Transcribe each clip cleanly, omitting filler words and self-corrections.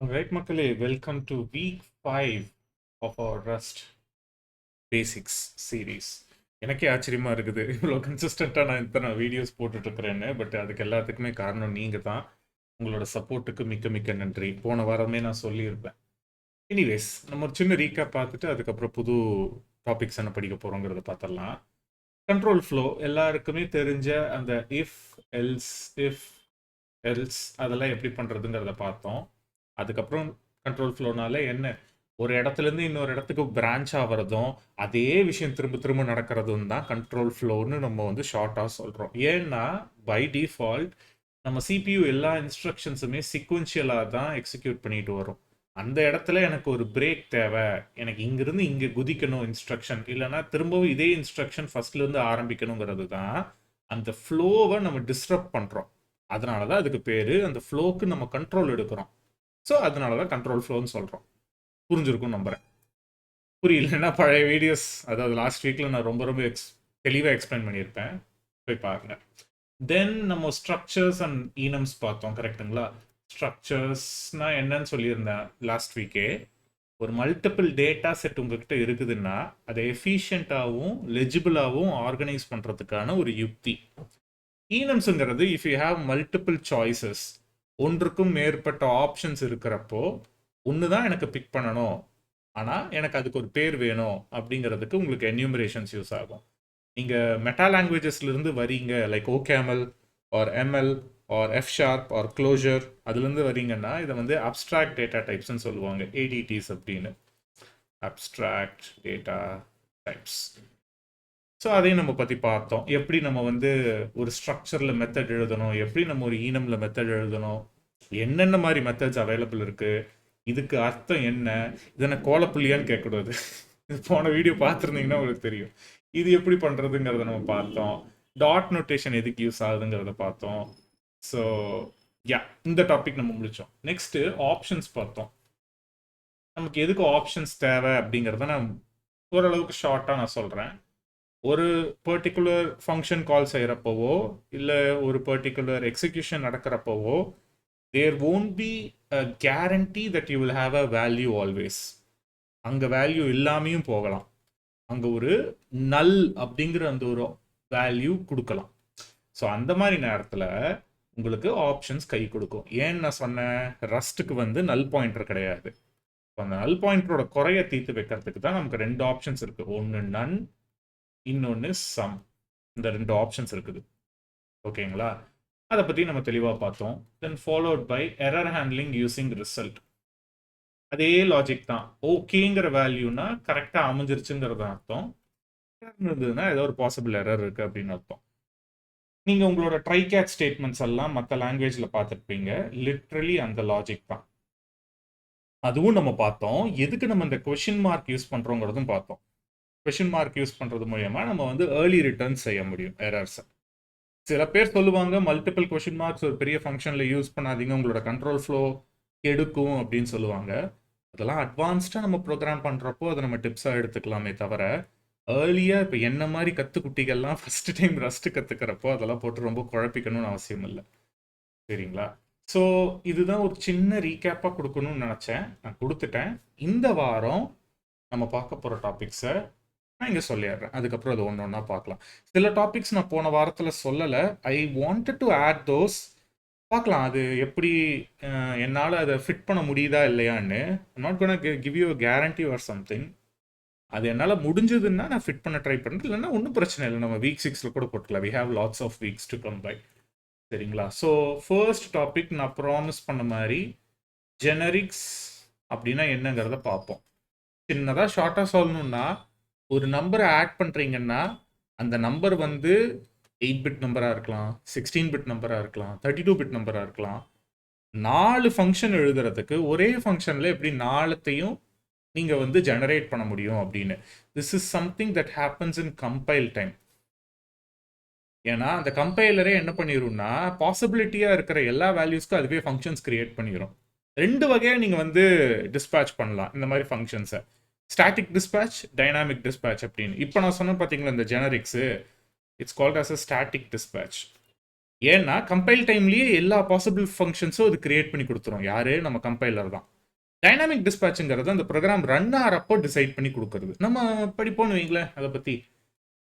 Alright, மக்களே, welcome to week 5 of our rust basics series. எனக்கே ஆச்சரியமா இருக்குது இவ்வளோ கன்சிஸ்டண்ட்டாக நான் இத்தனை வீடியோஸ் போட்டுட்டு இருக்கிறேன்னு. பட் அதுக்கு எல்லாத்துக்குமே காரணம் நீங்கள் தான். உங்களோட சப்போர்ட்டுக்கு மிக்க மிக்க நன்றி. போன வாரமே நான் சொல்லியிருப்பேன். எனிவேஸ், நம்ம ஒரு சின்ன ரீகேப் பார்த்துட்டு அதுக்கப்புறம் புது டாபிக்ஸ் என்ன படிக்க போகிறோங்கிறத பார்த்துடலாம். கண்ட்ரோல் ஃப்ளோ எல்லாருக்குமே தெரிஞ்ச அந்த இஃப் எல்ஸ் அதெல்லாம் எப்படி பண்ணுறதுங்கிறத பார்த்தோம். அதுக்கப்புறம் கண்ட்ரோல் ஃப்ளோனால என்ன, ஒரு இடத்துலேருந்து இன்னொரு இடத்துக்கு பிரான்ச் ஆகிறதும் அதே விஷயம் திரும்ப திரும்ப நடக்கிறதும் தான் கண்ட்ரோல் ஃப்ளோன்னு நம்ம வந்து ஷார்ட்டாக சொல்கிறோம். ஏன்னா பை டிஃபால்ட் நம்ம சிபியூ எல்லா இன்ஸ்ட்ரக்ஷன்ஸுமே சீக்வென்ஷியலாக தான் எக்ஸிக்யூட் பண்ணிட்டு வரும். அந்த இடத்துல எனக்கு ஒரு பிரேக் தேவை, எனக்கு இங்கிருந்து இங்கே குதிக்கணும் இன்ஸ்ட்ரக்ஷன், இல்லைனா திரும்பவும் இதே இன்ஸ்ட்ரக்ஷன் ஃபர்ஸ்ட்லேருந்து ஆரம்பிக்கணுங்கிறது தான் அந்த ஃப்ளோவை நம்ம டிஸ்டர்ப் பண்ணுறோம். அதனால தான் அதுக்கு பேர், அந்த ஃப்ளோக்கு நம்ம கண்ட்ரோல் எடுக்கிறோம். ஸோ அதனால தான் கண்ட்ரோல் ஃப்ளோன்னு சொல்கிறோம். புரிஞ்சிருக்கும் நம்புகிறேன். புரியலன்னா பழைய வீடியோஸ், அதாவது லாஸ்ட் வீக்கில் நான் ரொம்ப ரொம்ப தெளிவாக எக்ஸ்பிளைன் பண்ணியிருப்பேன், போய் பாருங்க. தென் நம்ம ஸ்ட்ரக்சர்ஸ் அண்ட் ஈனம்ஸ் பார்த்தோம், கரெக்டுங்களா? ஸ்ட்ரக்சர்ஸ்னா என்னன்னு சொல்லியிருந்தேன் லாஸ்ட் வீக்கே. ஒரு மல்டிபிள் டேட்டா செட் உங்ககிட்ட இருக்குதுன்னா அதை எஃபிஷியண்ட்டாகவும் லெஜிபிளாகவும் ஆர்கனைஸ் பண்ணுறதுக்கான ஒரு யுக்தி. ஈனம்ஸுங்கிறது if you have multiple choices, ஒன்றுக்கும் மேற்பட்ட ஆப்ஷன்ஸ் இருக்கிறப்போ ஒன்று தான் எனக்கு பிக் பண்ணணும், ஆனால் எனக்கு அதுக்கு ஒரு பேர் வேணும் அப்படிங்கிறதுக்கு உங்களுக்கு என்யூமரேஷன்ஸ் யூஸ் ஆகும். நீங்கள் மெட்டா லாங்குவேஜஸ்லேருந்து வரீங்க, like OCaml or ML or F sharp or Clojure, அதுலேருந்து வரீங்கன்னா இதை வந்து அப்ஸ்ட்ராக்ட் டேட்டா டைப்ஸ்ன்னு சொல்லுவாங்க, ஏடிடிஸ் அப்படின்னு. Abstract data types. ஸோ அதையும் நம்ம பற்றி பார்த்தோம். எப்படி நம்ம வந்து ஒரு ஸ்ட்ரக்சரில் மெத்தட் எழுதணும், எப்படி நம்ம ஒரு ஈனமில் மெத்தட் எழுதணும், என்னென்ன மாதிரி மெத்தட்ஸ் அவைலபிள் இருக்குது, இதுக்கு அர்த்தம் என்ன, இதனை கோலப்புள்ளியான்னு கேட்கக்கூடாது. இது போன வீடியோ பார்த்துருந்தீங்கன்னா உங்களுக்கு தெரியும். இது எப்படி பண்ணுறதுங்கிறத நம்ம பார்த்தோம். டாட் நோட்டேஷன் எதுக்கு யூஸ் ஆகுதுங்கிறத பார்த்தோம். ஸோ யா, இந்த டாபிக் நம்ம முடித்தோம். நெக்ஸ்ட்டு ஆப்ஷன்ஸ் பார்த்தோம். நமக்கு எதுக்கு ஆப்ஷன்ஸ் தேவை அப்படிங்கிறத நான் ஓரளவுக்கு ஷார்ட்டாக நான் சொல்கிறேன். ஒரு பர்டிகுலர் ஃபங்க்ஷன் கால் செய்கிறப்பவோ இல்லை ஒரு பர்டிகுலர் எக்ஸிக்யூஷன் நடக்கிறப்பவோ there won't be a guarantee that you will have a value always. அங்கே வேல்யூ இல்லாமையும் போகலாம். அங்கே ஒரு நல் அப்படிங்கிற அந்த ஒரு வேல்யூ கொடுக்கலாம். ஸோ அந்த மாதிரி நேரத்தில் உங்களுக்கு ஆப்ஷன்ஸ் கை கொடுக்கும். ஏன்னு நான் சொன்னேன், ரஸ்ட்டுக்கு வந்து நல் பாயிண்டர் கிடையாது. அந்த நல் பாயிண்டரோட குறைய தீர்த்து வைக்கிறதுக்கு தான் நமக்கு ரெண்டு ஆப்ஷன்ஸ் இருக்குது. ஒன்று நன், இன்னொன்று சம். இந்த ரெண்டு ஆப்ஷன்ஸ் இருக்குது. ஓகேங்களா? அதை பற்றி நம்ம தெளிவாக பார்த்தோம். Then followed by error handling using result. அதே லாஜிக் தான். ஓகேங்கிற வேல்யூனா கரெக்டாக அமைஞ்சிருச்சுங்கிறது அர்த்தம். இருந்ததுன்னா ஏதோ ஒரு பாசிபிள் எரர் இருக்குது அப்படின்னு அர்த்தம். நீங்கள் உங்களோட ட்ரை கேட்ச் ஸ்டேட்மெண்ட்ஸ் எல்லாம் மற்ற லாங்குவேஜில் பார்த்துருப்பீங்க. லிட்ரலி அந்த லாஜிக் தான். அதுவும் நம்ம பார்த்தோம். எதுக்கு நம்ம இந்த கொஷின் மார்க் யூஸ் பண்ணுறோங்கிறதும் பார்த்தோம். கொஷின் மார்க் யூஸ் பண்ணுறது மூலயமா நம்ம வந்து ஏர்லி ரிட்டர்ன் செய்ய முடியும் எரர்ஸை. சில பேர் சொல்லுவாங்க மல்டிபிள் கொஷின் மார்க்ஸ் ஒரு பெரிய ஃபங்க்ஷனில் யூஸ் பண்ணாதீங்க, உங்களோட கண்ட்ரோல் ஃப்ளோ கெடுக்கும் அப்படின்னு சொல்லுவாங்க. அதெல்லாம் அட்வான்ஸ்டாக நம்ம ப்ரோக்ராம் பண்ணுறப்போ அதை நம்ம டிப்ஸாக எடுத்துக்கலாமே தவிர, ஏர்லியாக இப்போ என்ன மாதிரி கற்றுக்குட்டிகள்லாம் ஃபஸ்ட்டு டைம் ரஸ்ட்டு கற்றுக்கிறப்போ அதெல்லாம் போட்டு ரொம்ப குழப்பிக்கணும்னு அவசியம் இல்லை. சரிங்களா? ஸோ இதுதான் ஒரு சின்ன ரீகேப்பாக கொடுக்கணும்னு நினச்சேன், நான் கொடுத்துட்டேன். இந்த வாரம் நம்ம பார்க்க போகிற டாபிக்ஸை நான் இங்கே சொல்லிடுறேன். அதுக்கப்புறம் அது ஒன்று ஒன்றா பார்க்கலாம். சில டாபிக்ஸ் நான் போன வாரத்தில் சொல்லலை. I wanted to add those. பார்க்கலாம் அது எப்படி என்னால் அதை ஃபிட் பண்ண முடியுதா இல்லையான்னு. Not gonna give you guarantee or something. அது என்னால் முடிஞ்சதுன்னா நான் ஃபிட் பண்ண ட்ரை பண்ணுறேன், இல்லைன்னா ஒன்றும் பிரச்சனை இல்லை, நம்ம வீக் 6 கூட போட்டுக்கலாம். We have lots of weeks to come by. சரிங்களா? ஸோ ஃபர்ஸ்ட் டாபிக் நான் ப்ராமிஸ் பண்ண மாதிரி ஜெனரிக்ஸ் அப்படின்னா என்னங்கிறத பார்ப்போம். சின்னதாக ஷார்ட்டாக சொல்லணும்னா, ஒரு நம்பரை ஆட் பண்ணுறீங்கன்னா அந்த நம்பர் வந்து 8 பிட் நம்பராக இருக்கலாம், 16 பிட் நம்பராக இருக்கலாம், 32 பிட் நம்பராக இருக்கலாம். 4 ஃபங்க்ஷன் எழுதுறதுக்கு ஒரே ஃபங்க்ஷனில் எப்படி 4த்தையும் நீங்கள் வந்து ஜெனரேட் பண்ண முடியும் அப்படின்னு. This is something that happens in compile time. ஏன்னா அந்த கம்பைலரே என்ன பண்ணிடும்னா பாசிபிலிட்டியாக இருக்கிற எல்லா வேல்யூஸ்க்கும் அதுவே ஃபங்க்ஷன்ஸ் கிரியேட் பண்ணிடும். ரெண்டு வகையாக நீங்கள் வந்து டிஸ்பேட்ச் பண்ணலாம் இந்த மாதிரி ஃபங்க்ஷன்ஸை. ஸ்டாட்டிக் டிஸ்பேட்ச், டைனாமிக் டிஸ்பேட்ச் அப்படின்னு. இப்போ நான் சொன்னேன் பார்த்தீங்களா இந்த generics, it's called as a static dispatch. ஏன்னா கம்பைல் டைம்லேயே எல்லா பாசிபிள் ஃபங்க்ஷன்ஸும் அது கிரியேட் பண்ணி கொடுத்துரும். யாரு? நம்ம கம்பைலர் தான். டைனாமிக் டிஸ்பேட்சுங்கிறது அந்த ப்ரோக்ராம் ரன் ஆகிறப்போ டிசைட் பண்ணி கொடுக்கறது. நம்ம படிப்போன்னு வைங்களேன் அதை பற்றி.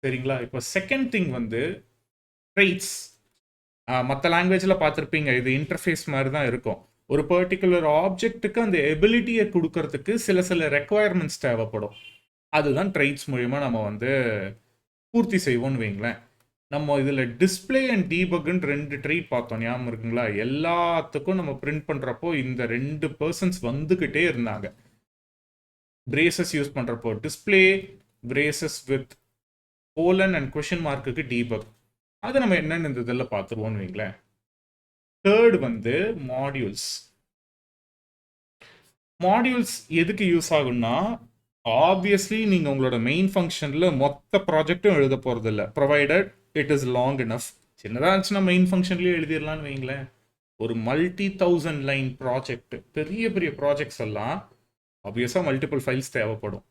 சரிங்களா? இப்போ செகண்ட் திங் வந்து ட்ரெய்ட்ஸ். மற்ற லாங்குவேஜில் பார்த்துருப்பீங்க, இது இன்டர்ஃபேஸ் மாதிரி தான் இருக்கும். ஒரு பர்டிகுலர் ஆப்ஜெக்ட்டுக்கு அந்த எபிலிட்டியை கொடுக்கறதுக்கு சில ரெக்குவயர்மெண்ட்ஸ் தேவைப்படும். அதுதான் ட்ரெய்ட்ஸ் மூலிமா நம்ம வந்து பூர்த்தி செய்வோம்னு வைங்களேன். நம்ம இதில் டிஸ்பிளே அண்ட் டீபக்னு 2 ட்ரெய்ட் பார்த்தோம், ஞாபகம் இருக்குங்களா? எல்லாத்துக்கும் நம்ம பிரிண்ட் பண்ணுறப்போ இந்த 2 பர்சன்ஸ் வந்துக்கிட்டே இருந்தாங்க. பிரேசஸ் யூஸ் பண்ணுறப்போ display, braces with colon and question மார்க்குக்கு டீபக். அது நம்ம என்னென்னு இந்த இதில் பார்த்துருவோம்னு வைங்களேன். தேர்ட் வந்து மாடியூல்ஸ். மாடியூல்ஸ் எதுக்கு யூஸ் ஆகும்னா, ஆப்வியஸ்லி நீங்கள் உங்களோட மெயின் ஃபங்க்ஷனில் மொத்த ப்ராஜெக்டும் எழுத போகிறது இல்லை, provided it is long enough. சின்னதாக இருந்துச்சுன்னா மெயின் ஃபங்க்ஷன்லேயே எழுதிடலான்னு வைங்களேன். ஒரு multi-1000 லைன் ப்ராஜெக்ட், பெரிய பெரிய ப்ராஜெக்ட்ஸ் எல்லாம் ஆப்வியஸாக மல்டிபிள் ஃபைல்ஸ் தேவைப்படும்.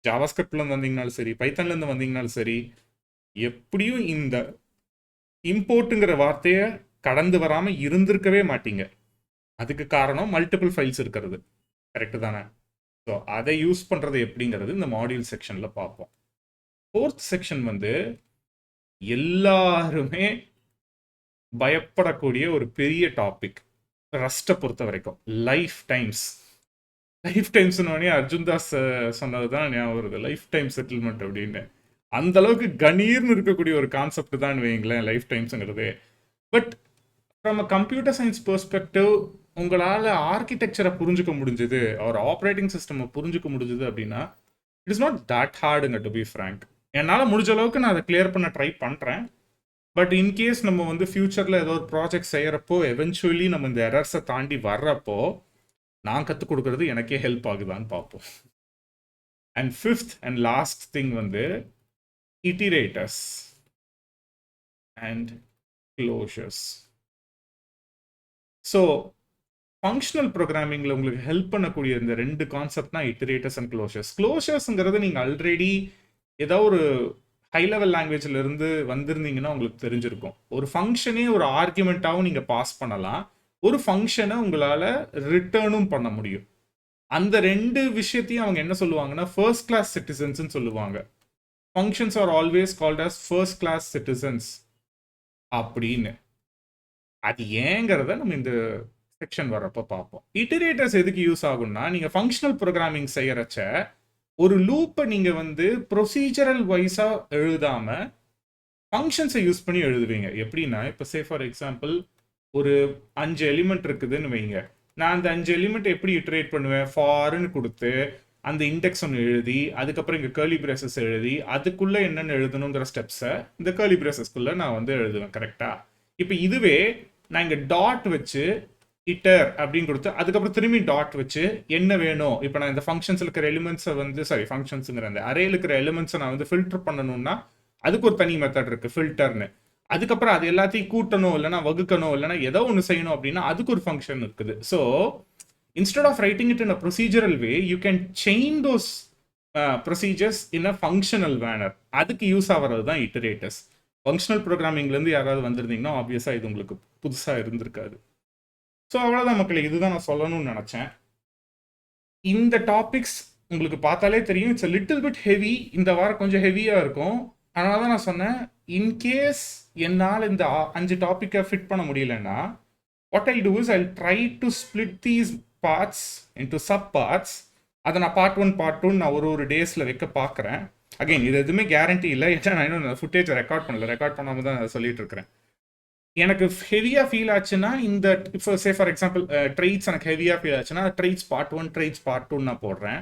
ஜாவாஸ்கிரிப்ட்லேருந்து வந்தீங்கனாலும் சரி, பைத்தன்லேருந்து வந்தீங்கனாலும் சரி, எப்படியும் இந்த இம்போர்ட்டுங்கிற வார்த்தையை கடந்து வராமல் இருந்திருக்கவே மாட்டீங்க. அதுக்கு காரணம் மல்டிபிள் ஃபைல்ஸ் இருக்கிறது. கரெக்டு தானே? ஸோ அதை யூஸ் பண்ணுறது எப்படிங்கிறது இந்த மாடியூல் செக்ஷனில் பார்ப்போம். ஃபோர்த் செக்ஷன் வந்து எல்லாருமே பயப்படக்கூடிய ஒரு பெரிய டாபிக் ரஸ்ட்டை பொறுத்த வரைக்கும், லைஃப் டைம்ஸ். லைஃப் டைம்ஸ்னோடனே அர்ஜுன் தாஸ் சொன்னது தான் ஞாபகம் வருது, லைஃப் டைம் செட்டில்மெண்ட் அப்படின்னு. அந்த அளவுக்கு கணீர்னு இருக்கக்கூடிய ஒரு கான்செப்ட் தான் வைங்களேன் லைஃப் டைம்ஸுங்கிறது. But from a computer science perspective உங்களால் ஆர்கிடெக்சரை புரிஞ்சுக்க முடிஞ்சுது, ஒரு ஆப்ரேட்டிங் சிஸ்டம் புரிஞ்சுக்க முடிஞ்சுது அப்படின்னா இட் இஸ் நாட் தட் ஹார்டுங்க, டு பி ஃப்ராங்க். என்னால் முடிஞ்ச அளவுக்கு நான் அதை கிளியர் பண்ண ட்ரை பண்ணுறேன். பட் இன்கேஸ் நம்ம வந்து ஃப்யூச்சரில் ஏதோ ஒரு ப்ராஜெக்ட் செய்கிறப்போ எவென்ச்சுவலி நம்ம இந்த எரர்ஸை தாண்டி வர்றப்போ நான் கற்றுக் கொடுக்கறது எனக்கே ஹெல்ப் ஆகுதான்னு பார்ப்போம். And fifth and last thing வந்து இட்டிரேட்டர்ஸ் அண்ட் க்ளோஷர்ஸ். ஸோ ஃபங்க்ஷனல் ப்ரோக்ராமிங்கில் உங்களுக்கு ஹெல்ப் பண்ணக்கூடிய இந்த 2 கான்செப்ட் தான் இட்டிரேட்டர்ஸ் அண்ட் க்ளோஷர்ஸ். க்ளோஷர்ஸுங்கிறது நீங்கள் ஆல்ரெடி ஏதோ ஒரு ஹை லெவல் லாங்குவேஜில் இருந்து வந்திருந்தீங்கன்னா உங்களுக்கு தெரிஞ்சிருக்கும். ஒரு ஃபங்க்ஷனே ஒரு ஆர்குமெண்ட்டாகவும் நீங்கள் பாஸ் பண்ணலாம், ஒரு ஃபங்க்ஷனை உங்களால் ரிட்டர்னும் பண்ண முடியும். அந்த 2 விஷயத்தையும் அவங்க என்ன சொல்லுவாங்கன்னா ஃபர்ஸ்ட் கிளாஸ் சிட்டிசன்ஸ்ன்னு சொல்லுவாங்க. Functions are always called as first class citizens அப்படின்னு. அது ஏங்கிறத நம்ம இந்த செக்ஷன் வரப்போ பார்ப்போம். இட்டிரேட்டர்ஸ் எதுக்கு யூஸ் ஆகும்னா, நீங்கள் ஃபங்க்ஷனல் ப்ரோக்ராமிங் செய்யறச்ச ஒரு லூப்பை நீங்கள் வந்து ப்ரொசீஜரல் வைஸாக எழுதாமல் ஃபங்க்ஷன்ஸை யூஸ் பண்ணி எழுதுவீங்க. எப்படின்னா, இப்போ சே ஃபார் எக்ஸாம்பிள் ஒரு 5 எலிமெண்ட் இருக்குதுன்னு வைங்க. நான் அந்த 5 எலிமெண்ட் எப்படி இட்ரேட் பண்ணுவேன்? ஃபார்ன்னு கொடுத்து அந்த இண்டெக்ஸ் ஒன்று எழுதி, அதுக்கப்புறம் இங்கே கேர்லி பிரேசஸ் எழுதி, அதுக்குள்ளே என்னென்ன எழுதணுங்கிற ஸ்டெப்ஸை இந்த கேர்லி பிரேசஸ்க்குள்ளே நான் வந்து எழுதுவேன். கரெக்டாக? இப்போ இதுவே நான் இங்கே டாட் வச்சு இட்டர் அப்படின்னு கொடுத்து அதுக்கப்புறம் திரும்பி டாட் வச்சு என்ன வேணும், இப்போ நான் இந்த ஃபங்க்ஷன்ஸில் இருக்கிற எலிமெண்ட்ஸை வந்து ஃபங்க்ஷன்ஸுங்கிற அந்த அரேல இருக்கிற எலிமெண்ட்ஸை நான் வந்து ஃபில்டர் பண்ணணும்னா அதுக்கு ஒரு தனி மெத்தட் இருக்குது, ஃபில்டர்னு. அதுக்கப்புறம் அது எல்லாத்தையும் கூட்டணும், இல்லைனா வகுக்கணும், இல்லைனா ஏதோ ஒன்று செய்யணும் அப்படின்னா அதுக்கு ஒரு ஃபங்க்ஷன் இருக்குது. So instead of writing it in a procedural way, you can chain those procedures in a functional manner. அதுக்கு யூஸ் ஆகிறது தான் இட்டரேட்டர்ஸ். ஃபங்க்ஷனல் ப்ரோக்ராமிங்லேருந்து யாராவது வந்திருந்தீங்கன்னா ஆப்வியஸாக இது உங்களுக்கு புதுசாக இருந்திருக்காது. ஸோ அவ்வளோதான் மக்களே, இதுதான் நான் சொல்லணும்னு நினச்சேன். இந்த டாபிக்ஸ் உங்களுக்கு பார்த்தாலே தெரியும், it's a little bit heavy. இந்த வாரம் கொஞ்சம் ஹெவியாக இருக்கும். அதனால தான் நான் சொன்னேன், இன்கேஸ் என்னால் இந்த 5 டாப்பிக்கை ஃபிட் பண்ண முடியலன்னா what I do is I try to split these parts into sub parts. அதை நான் பார்ட் 1 பார்ட் 2 நான் ஒரு டேஸில் வைக்க பார்க்குறேன். அகைன் இது எதுவுமே கேரண்டி இல்லை, ஏன்னா நான் இன்னும் ஃபுட்டேஜை ரெக்கார்ட் பண்ணல, ரெக்கார்ட் பண்ணாமல் தான் சொல்லிட்டு இருக்கிறேன். எனக்கு ஹெவியாக ஃபீல் ஆச்சுன்னா இந்த இப்போ சே ஃபார் எக்ஸாம்பிள் ட்ரெய்ட்ஸ் எனக்கு ஹெவியாக ஃபீல் ஆச்சுன்னா ட்ரெய்ட்ஸ் பார்ட் 1 ட்ரெய்ட்ஸ் பார்ட் 2 நான் போடுறேன்.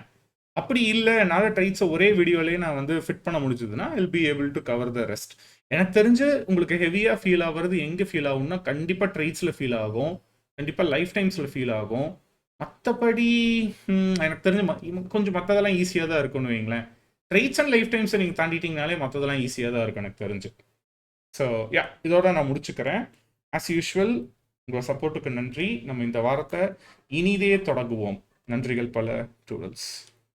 அப்படி இல்லை என்னால் ட்ரெய்ட்ஸை ஒரே வீடியோலேயே நான் வந்து ஃபிட் பண்ண முடிஞ்சதுன்னா will be able to cover the rest. எனக்கு தெரிஞ்சு உங்களுக்கு ஹெவியாக ஃபீல் ஆகிறது எங்கே ஃபீல் ஆகும்னா கண்டிப்பாக ட்ரெய்ட்ஸில் ஃபீல் ஆகும், கண்டிப்பாக லைஃப் டைம்ஸில் ஃபீல் ஆகும். மற்றபடி எனக்கு தெரிஞ்சு கொஞ்சம் மற்றதெல்லாம் ஈஸியாக தான் இருக்குன்னு வைங்களேன். ட்ரெய்ட்ஸ் அண்ட் லைஃப் டைம்ஸை நீங்கள் தாண்டிட்டிங்கனாலே மற்றதெல்லாம் ஈஸியாக தான் இருக்கும் எனக்கு தெரிஞ்சு. ஸோ யா, இதோட நான் முடிச்சுக்கிறேன். ஆஸ் யூஷுவல் உங்கள் சப்போர்ட்டுக்கு நன்றி. நம்ம இந்த வாரத்தை இனிதே தொடங்குவோம். நன்றிகள் பல. டூடல்ஸ்.